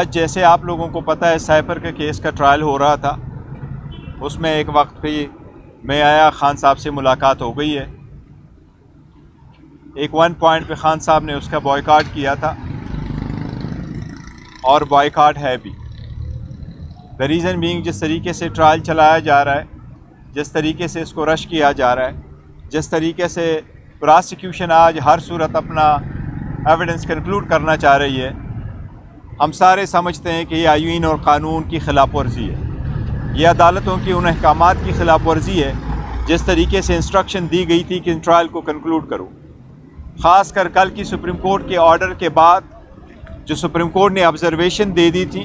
آج جیسے آپ لوگوں کو پتہ ہے سائپر کے کیس کا ٹرائل ہو رہا تھا، اس میں ایک وقت پہ میں آیا، خان صاحب سے ملاقات ہو گئی ہے. ایک ون پوائنٹ پہ خان صاحب نے اس کا بائیکاٹ کیا تھا اور بائیکاٹ ہے بھی. دا ریزن بینگ جس طریقے سے ٹرائل چلایا جا رہا ہے، جس طریقے سے اس کو رش کیا جا رہا ہے، جس طریقے سے پراسیکیوشن آج ہر صورت اپنا ایویڈنس کنکلوڈ کرنا چاہ رہی ہے، ہم سارے سمجھتے ہیں کہ یہ آئین اور قانون کی خلاف ورزی ہے. یہ عدالتوں کی ان احکامات کی خلاف ورزی ہے جس طریقے سے انسٹرکشن دی گئی تھی کہ ان ٹرائل کو کنکلوڈ کرو. خاص کر کل کی سپریم کورٹ کے آرڈر کے بعد جو سپریم کورٹ نے آبزرویشن دے دی تھی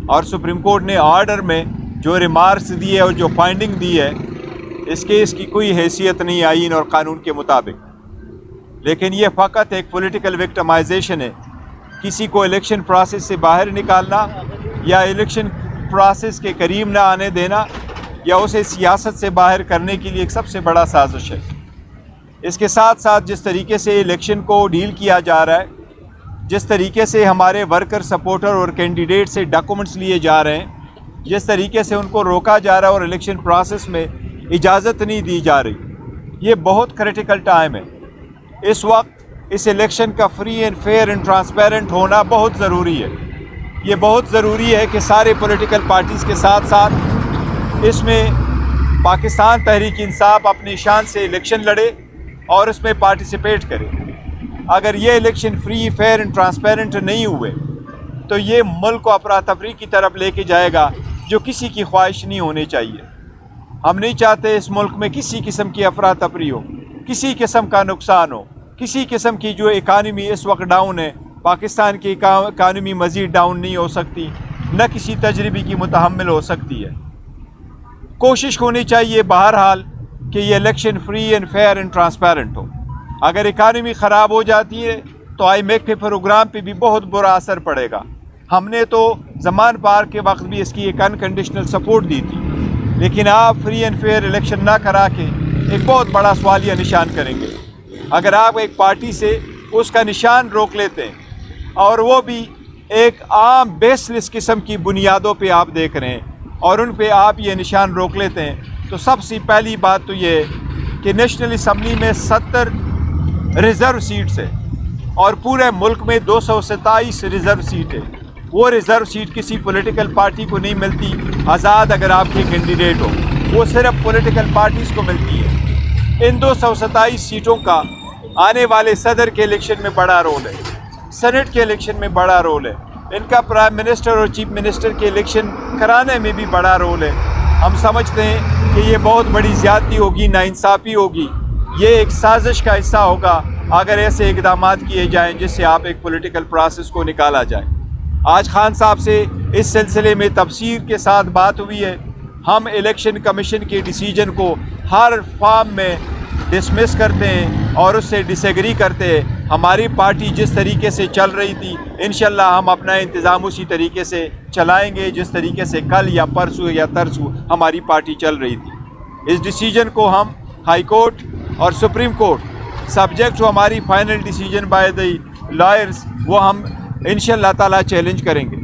اور سپریم کورٹ نے آرڈر میں جو ریمارکس دیے اور جو فائنڈنگ دی ہے، اس کیس کی کوئی حیثیت نہیں آئین اور قانون کے مطابق. لیکن یہ فقط ایک پولیٹیکل وکٹمائزیشن ہے. کسی کو الیکشن پروسیس سے باہر نکالنا یا الیکشن پروسیس کے قریب نہ آنے دینا یا اسے سیاست سے باہر کرنے کے لیے ایک سب سے بڑا سازش ہے. اس کے ساتھ ساتھ جس طریقے سے الیکشن کو ڈیل کیا جا رہا ہے، جس طریقے سے ہمارے ورکر سپورٹر اور کینڈیڈیٹ سے ڈاکومنٹس لیے جا رہے ہیں، جس طریقے سے ان کو روکا جا رہا ہے اور الیکشن پروسیس میں اجازت نہیں دی جا رہی، یہ بہت کریٹیکل ٹائم ہے. اس وقت اس الیکشن کا free and fair and transparent ہونا بہت ضروری ہے. یہ بہت ضروری ہے کہ سارے پولیٹیکل پارٹیز کے ساتھ ساتھ اس میں پاکستان تحریک انصاف اپنی شان سے الیکشن لڑے اور اس میں پارٹیسپیٹ کرے. اگر یہ election free fair and transparent نہیں ہوئے تو یہ ملک کو افراتفری کی طرف لے کے جائے گا، جو کسی کی خواہش نہیں ہونی چاہیے. ہم نہیں چاہتے اس ملک میں کسی قسم کی افراتفری ہو، کسی قسم کا نقصان ہو، کسی قسم کی جو اکانومی اس وقت ڈاؤن ہے. پاکستان کی اکانومی مزید ڈاؤن نہیں ہو سکتی، نہ کسی تجربے کی متحمل ہو سکتی ہے. کوشش ہونی چاہیے بہرحال کہ یہ election free and fair and transparent ہو. اگر اکانومی خراب ہو جاتی ہے تو آئی میک کے پروگرام پہ بھی بہت برا اثر پڑے گا. ہم نے تو زمان پار کے وقت بھی اس کی ایک انکنڈیشنل سپورٹ دی تھی، لیکن آپ فری اینڈ فیئر الیکشن نہ کرا کے ایک بہت بڑا سوالیہ نشان کریں گے. اگر آپ ایک پارٹی سے اس کا نشان روک لیتے ہیں اور وہ بھی ایک عام بیس لیس قسم کی بنیادوں پہ آپ دیکھ رہے ہیں اور ان پہ آپ یہ نشان روک لیتے ہیں، تو سب سے پہلی بات تو یہ ہے کہ نیشنل اسمبلی میں 70 ریزرو سیٹس ہے اور پورے ملک میں 227 ریزرو سیٹ ہے. وہ ریزرو سیٹ کسی پولیٹیکل پارٹی کو نہیں ملتی آزاد اگر آپ کے کینڈیڈیٹ ہو، وہ صرف پولیٹیکل پارٹیز کو ملتی ہے. ان 227 سیٹوں کا آنے والے صدر کے الیکشن میں بڑا رول ہے، سینٹ کے الیکشن میں بڑا رول ہے، ان کا پرائم منسٹر اور چیف منسٹر کے الیکشن کرانے میں بھی بڑا رول ہے. ہم سمجھتے ہیں کہ یہ بہت بڑی زیادتی ہوگی، ناانصافی ہوگی، یہ ایک سازش کا حصہ ہوگا اگر ایسے اقدامات کیے جائیں جس سے آپ ایک پولیٹیکل پروسیس کو نکالا جائے. آج خان صاحب سے اس سلسلے میں تفصیل کے ساتھ بات ہوئی ہے. ہم الیکشن کمیشن کے ڈیسیجن کو ہر فارم میں ڈسمس کرتے ہیں اور اس سے ڈس ایگری کرتے ہیں. ہماری پارٹی جس طریقے سے چل رہی تھی انشاءاللہ ہم اپنا انتظام اسی طریقے سے چلائیں گے جس طریقے سے کل یا پرسوں یا ترسوں ہماری پارٹی چل رہی تھی. اس ڈیسیجن کو ہم ہائی کورٹ اور سپریم کورٹ سبجیکٹ ٹو ہماری final decision by the lawyers, وہ ہم انشاءاللہ تعالیٰ چیلنج کریں گے.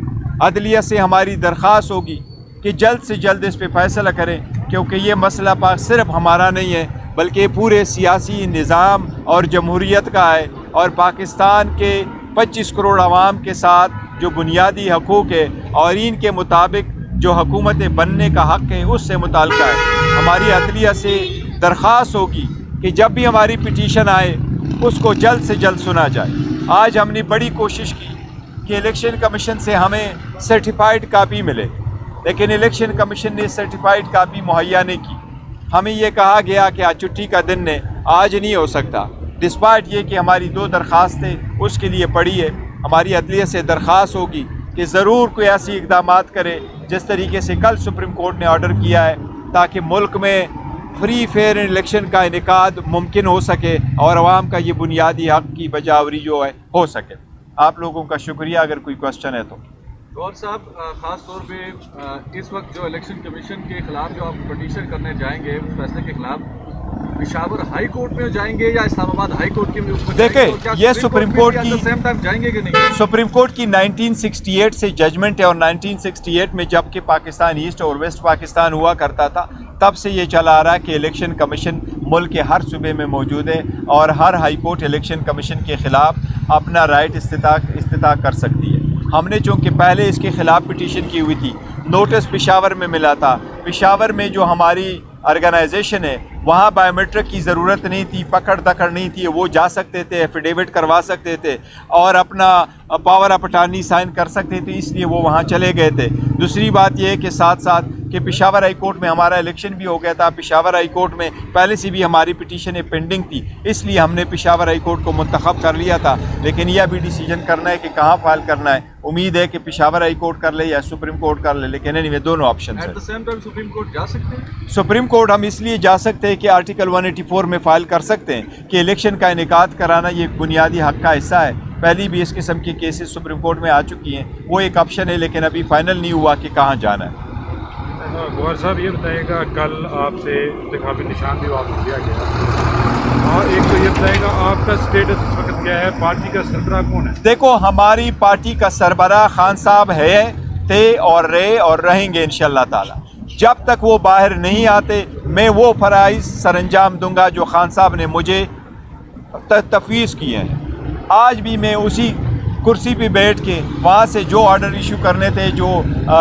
عدلیہ سے ہماری درخواست ہوگی کہ جلد سے جلد اس پہ فیصلہ کریں، کیونکہ یہ مسئلہ صرف ہمارا نہیں ہے بلکہ پورے سیاسی نظام اور جمہوریت کا ہے، اور پاکستان کے 25 کروڑ عوام کے ساتھ جو بنیادی حقوق ہے اور ان کے مطابق جو حکومتیں بننے کا حق ہے اس سے متعلقہ ہے. ہماری عدلیہ سے درخواست ہوگی کہ جب بھی ہماری پٹیشن آئے اس کو جلد سے جلد سنا جائے. آج ہم نے بڑی کوشش کی کہ الیکشن کمیشن سے ہمیں سرٹیفائیڈ کاپی ملے، لیکن الیکشن کمیشن نے سرٹیفائیڈ کاپی مہیا نہیں کی. ہمیں یہ کہا گیا کہ آج چھٹی کا دن ہے، آج نہیں ہو سکتا، ڈسپائٹ یہ کہ ہماری 2 درخواستیں اس کے لیے پڑی ہے. ہماری عدلیہ سے درخواست ہوگی کہ ضرور کوئی ایسی اقدامات کرے جس طریقے سے کل سپریم کورٹ نے آرڈر کیا ہے، تاکہ ملک میں فری فیئر الیکشن کا انعقاد ممکن ہو سکے اور عوام کا یہ بنیادی حق کی بجاوری جو ہے ہو سکے. آپ لوگوں کا شکریہ. اگر کوئی کوشچن ہے تو گور صاحب، خاص طور پہ اس وقت جو الیکشن کمیشن کے خلاف جو آپ پٹیشن کرنے جائیں گے اس فیصلے کے خلاف، पेशावर हाई कोर्ट में जाएंगे या इस्लामाबाद हाई कोर्ट के में देखें, ये सुप्रीम कोर्ट की सेम टाइम जाएंगे कि नहीं? सुप्रीम कोर्ट की 1968 से जजमेंट है, और 1968 में जबकि पाकिस्तान ईस्ट और वेस्ट पाकिस्तान हुआ करता था, तब से ये चला आ रहा है कि इलेक्शन कमीशन मुल्क के हर सूबे में मौजूद है और हर हाई कोर्ट इलेक्शन कमीशन के ख़िलाफ़ अपना राइट इस्तिता कर सकती है। हमने चूँकि पहले इसके ख़िलाफ़ पिटीशन की हुई थी, नोटिस पेशावर में मिला था। पेशावर में जो हमारी ऑर्गेनाइजेशन है वहाँ बायोमेट्रिक की ज़रूरत नहीं थी, पकड़ दकड़ नहीं थी, वो जा सकते थे, एफिडेविट करवा सकते थे और अपना पावर ऑफ अटॉर्नी साइन कर सकते थे, इसलिए वो वहाँ चले गए थे। दूसरी बात ये है कि साथ साथ कि पेशावर हाई कोर्ट में हमारा इलेक्शन भी हो गया था। पेशावर हाई कोर्ट में पहले से भी हमारी पिटीशनें पेंडिंग थी, इसलिए हमने पेशावर हाई कोर्ट को मुंतखब कर लिया था। लेकिन यह अभी डिसीजन करना है कि कहाँ फाइल करना है। उम्मीद है कि पेशावर हाई कोर्ट कर ले या सुप्रीम कोर्ट कर ले, लेकिन एनीवे दोनों ऑप्शन हैं। At the same time supreme court जा सकते हैं? सुप्रीम कोर्ट हम इसलिए जा सकते हैं कि आर्टिकल 184 में फ़ाइल कर सकते हैं कि इलेक्शन का इनेकाद कराना ये एक बुनियादी हक़ का हिस्सा है। पहली भी इस किस्म की केसेस सुप्रीम कोर्ट में आ चुकी हैं, वो एक ऑप्शन है, लेकिन अभी फाइनल नहीं हुआ कि कहाँ जाना है। गौहर साहब ये बताइएगा, कल आपसे इंतखाबी निशान भी वापस लिया गया, और एक तो ये बताइएगा आपका स्टेटस इस वक्त क्या है, पार्टी का सरबराह कौन है? देखो, हमारी पार्टी का सरबराह खान साहब है, थे और रहे और रहेंगे इंशाअल्लाह ताला। जब तक वो बाहर नहीं आते मैं वो फ़राइज़ सरअंजाम दूंगा जो खान साहब ने मुझे तफवीज़ किए हैं। आज भी मैं उसी कुर्सी पे बैठ के वहाँ से जो ऑर्डर इशू करने थे, जो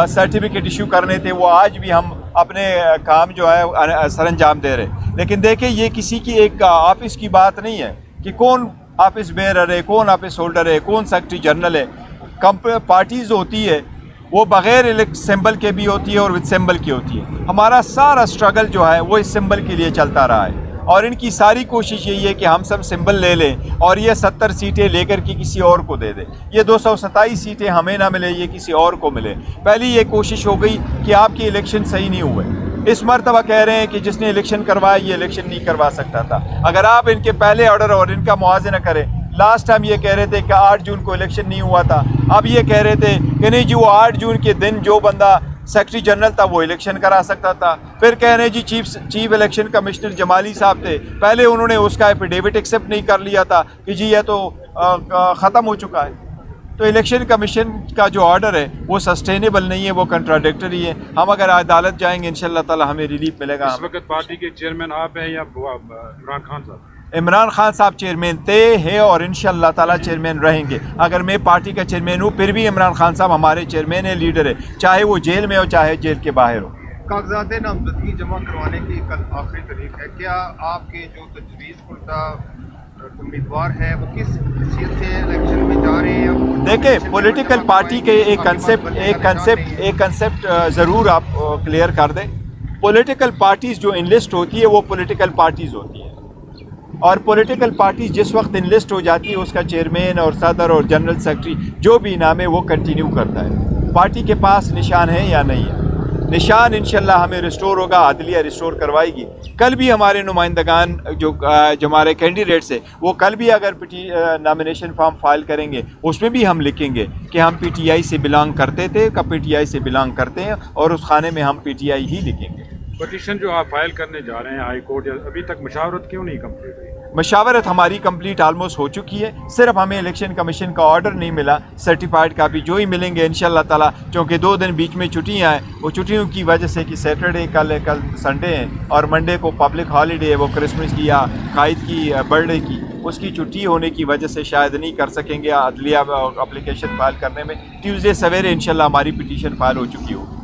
सर्टिफिकेट इशू करने थे, वो आज भी हम अपने काम जो है सरअंजाम दे रहे। लेकिन देखें, ये किसी की एक ऑफिस की बात नहीं है कि कौन ऑफिस बेरर है, कौन ऑफिस होल्डर है, कौन सेक्रेटरी जनरल है। पार्टीज़ होती है वो बग़ैर सिंबल के भी होती है और विद सिंबल की होती है। हमारा सारा स्ट्रगल जो है वो इस सिंबल के लिए चलता रहा है, और इनकी सारी कोशिश यही है कि हम सब सिंबल ले लें और ये 70 सीटें लेकर के किसी और को दे दें। ये 227 सीटें हमें ना मिले, ये किसी और को मिले। पहली ये कोशिश हो गई कि आपके इलेक्शन सही नहीं हुए। इस मरतबा कह रहे हैं कि जिसने इलेक्शन करवाया ये इलेक्शन नहीं करवा सकता था। अगर आप इनके पहले ऑर्डर और इनका मुआवजा करें, लास्ट टाइम ये कह रहे थे कि 8 जून को इलेक्शन नहीं हुआ था, अब ये कह रहे थे कि नहीं जी वो 8 जून के दिन जो बंदा सेक्रेटरी जनरल था वो इलेक्शन करा सकता था। फिर कह रहे हैं जी चीफ इलेक्शन कमिश्नर जमाली साहब थे, पहले उन्होंने उसका एफिडेविट एक्सेप्ट नहीं कर लिया था कि जी ये तो ख़त्म हो चुका है। तो इलेक्शन कमीशन का जो ऑर्डर है वो सस्टेनेबल नहीं है, वो कंट्राडिक्टरी है। हम अगर अदालत जाएंगे इंशाल्लाह ताला हमें रिलीफ मिलेगा। इस वक्त पार्टी के चेयरमैन आप हैं या इमरान खान साहब? इमरान खान साहब चेयरमैन थे, है और इंशाअल्लाह ताला चेयरमैन रहेंगे। अगर मैं पार्टी का चेयरमैन हूँ फिर भी इमरान खान साहब हमारे चेयरमैन है, लीडर है, चाहे वो जेल में हो चाहे जेल के बाहर हो। कागजात नामजदगी जमा करवाने की कल आखिरी तारीख है। क्या आपके जो तजवीज़ करदा उम्मीदवार है वो किस हैसियत से इलेक्शन में जा रहे हैं? देखिए, पॉलिटिकल पार्टी के एक कंसेप्ट ज़रूर आप क्लियर कर दें। पॉलिटिकल पार्टीज़ जो इनलिस्ट होती है वो पॉलिटिकल पार्टीज़ होती है, और पॉलिटिकल पार्टी जिस वक्त इनलिस्ट हो जाती है उसका चेयरमैन और सदर और जनरल सेक्रेटरी जो भी नाम है वो कंटिन्यू करता है। पार्टी के पास निशान है या नहीं है? निशान इंशाल्लाह हमें रिस्टोर होगा, अदलिया रिस्टोर करवाएगी। कल भी हमारे नुमाइंदगान जो हमारे कैंडिडेट्स है वो कल भी अगर नॉमिनेशन फॉर्म फाइल करेंगे उसमें भी हम लिखेंगे कि हम PTI से बिलोंग करते थे, कब PTI से बिलोंग करते हैं, और उस खाने में हम PTI ही लिखेंगे। पटिशन जो आप फाइल करने जा रहे हैं हाई कोर्ट, अभी तक मशावरत क्यों नहीं कंप्लीट हुई? मशावरत हमारी कंप्लीट ऑलमोस्ट हो चुकी है, सिर्फ हमें इलेक्शन कमीशन का ऑर्डर नहीं मिला, सर्टिफाइड कापी जो ही मिलेंगे इंशाल्लाह ताला। क्योंकि 2 दिन बीच में छुट्टियां हैं, वो छुट्टियों की वजह से कि सैटरडे कल संडे है और मंडे को पब्लिक हॉलीडे है, वो क्रिसमस की या कायद की बर्थडे की उसकी छुट्टी होने की वजह से शायद नहीं कर सकेंगे अदलिया एप्लीकेशन फाइल करने में। ट्यूसडे सवेरे इंशाल्लाह हमारी पिटीशन फाइल हो चुकी होगी।